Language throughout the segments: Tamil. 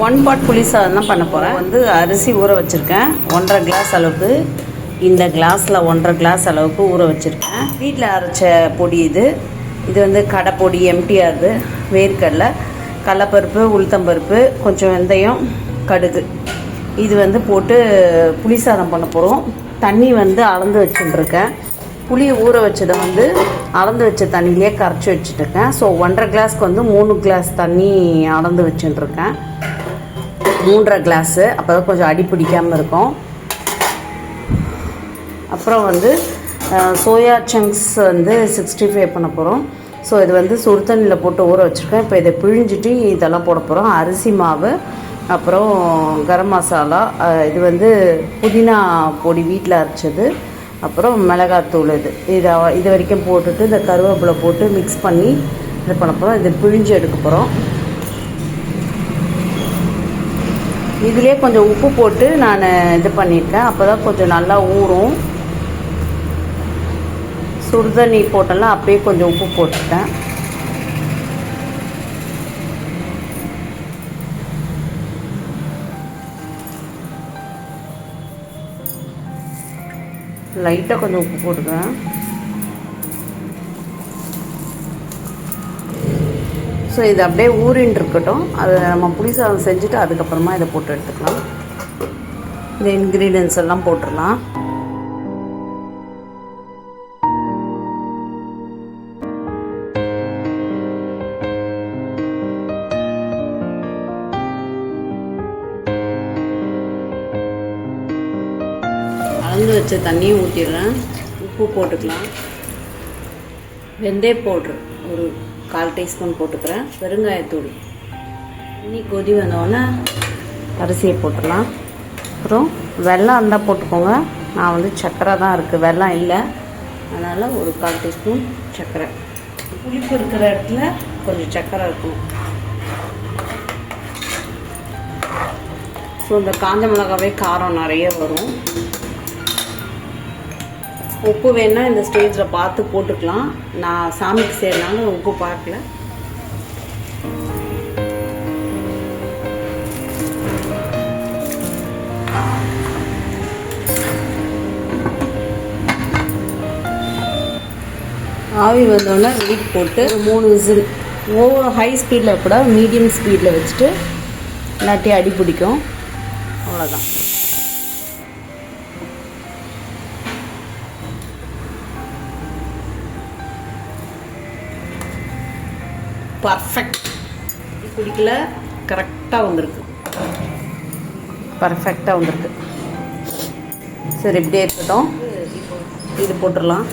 ஒன் பாட் புளி சாதம் தான் பண்ண போகிறேன். வந்து அரிசி ஊற வச்சுருக்கேன் 1.5 கிளாஸ் அளவுக்கு. இந்த கிளாஸில் 1.5 கிளாஸ் அளவுக்கு ஊற வச்சுருக்கேன். வீட்டில் அரைச்ச பொடி இது வந்து கடை பொடி எம்டிஆர், வேர்க்கடலை, கடலைப்பருப்பு, உளுத்தம்பருப்பு, கொஞ்சம் வெந்தயம், கடுகு இது வந்து போட்டு புளி சாதம் பண்ண போகிறோம். தண்ணி வந்து அளந்து வச்சுட்டுருக்கேன். புளி ஊற வச்சதை வந்து அளந்து வச்ச தண்ணியிலே கரைச்சி வச்சுட்டுருக்கேன். ஸோ 1.5 கிளாஸ்க்கு வந்து 3 கிளாஸ் தண்ணி அளந்து வச்சுட்டுருக்கேன். 3.5 கிளாஸு, அப்போ தான் கொஞ்சம் அடி பிடிக்காமல் இருக்கும். அப்புறம் வந்து சோயா சங்க்ஸ் வந்து 65 பண்ண போகிறோம். ஸோ இது வந்து சுடு தண்ணியில் போட்டு ஊற வச்சுருக்கேன். இப்போ இதை பிழிஞ்சிட்டு இதெல்லாம் போட போகிறோம். அரிசி மாவு, அப்புறம் கரம் மசாலா, இது வந்து புதினா பொடி வீட்டில் அரைச்சது, அப்புறம் மிளகாத்தூள் இது வரைக்கும் போட்டுட்டு இந்த கருவேப்பிலை போட்டு மிக்ஸ் பண்ணி இது பண்ண போகிறோம். இது பிழிஞ்சு எடுக்க போகிறோம். இதுலேயே கொஞ்சம் உப்பு போட்டு நான் இது பண்ணியிருக்கேன். அப்போ தான் கொஞ்சம் நல்லா ஊறும். சுடுதண்ணி போட்டெல்லாம் அப்படியே கொஞ்சம் உப்பு போட்டுட்டேன். லைட்டாக கொஞ்சம் உப்பு போட்டுக்கிறேன். ஸோ இது அப்படியே ஊறின்னு இருக்கட்டும். அதை நம்ம புளி சாதம் செஞ்சுட்டு அதுக்கப்புறமா இதை போட்டு எடுத்துக்கலாம். இந்த இன்க்ரீடியன்ஸ் எல்லாம் போட்டுடலாம். அளந்து வச்ச தண்ணியும் ஊற்றிடுறேன். உப்பு போட்டுக்கலாம். வெந்தய பவுட்ரு ஒரு 1/4 டீஸ்பூன் போட்டுக்கிறேன். பெருங்காயத்தூள். தண்ணி கொதி வந்தோடனே அரிசியை போட்டுடலாம். அப்புறம் வெல்லம் இருந்தால் போட்டுக்கோங்க. நான் வந்து சர்க்கரை தான் இருக்குது, வெல்லம் இல்லை. அதனால் ஒரு 1/4 டீஸ்பூன் சர்க்கரை. புளிப்பு இருக்கிற இடத்துல கொஞ்சம் சர்க்கரை இருக்கும். ஸோ இந்த காஞ்ச மிளகாவே காரம் நிறைய வரும். உப்பு வேணா இந்த ஸ்டேஜில் பார்த்து போட்டுக்கலாம். நான் சாமிக்கு செய்யறதுனால உப்பு பார்க்கல. ஆவி வந்தோடனே வெயிட் போட்டு 3 விசில், ஓவர் ஹை ஸ்பீடில் கூட மீடியம் ஸ்பீடில் வச்சுட்டு இல்லாட்டி அடி பிடிக்கும். அவ்வளோதான். பர்ஃபெக்ட். குடிக்கல, கரெக்டாக வந்திருக்கு. பர்ஃபெக்டாக வந்திருக்கு. சரி, இப்படியே இருக்கட்டும். இது போட்டுடலாம்.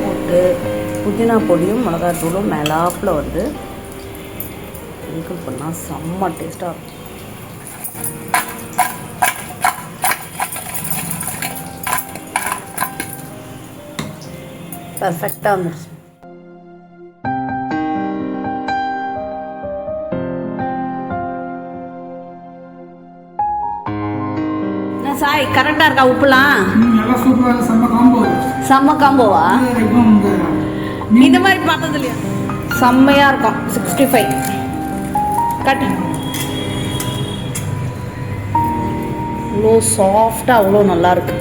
போட்டு புதினா பொடியும் மிளகாத்தூளும் மேலாப்பில் வந்து மிங்கிள் பண்ணால் செம்ம டேஸ்ட்டாக இருக்கும். பர்ஃபெக்டாக வந்துருச்சு. சாய் கரெக்டாக இருக்கா? உப்புலாம் செம்ம காம்போவா? இந்த மாதிரி பார்த்தது இல்லையா? செம்மையாக இருக்கும். 65 கட். அவ்வளோ சாஃப்டாக, அவ்வளோ நல்லாயிருக்கு.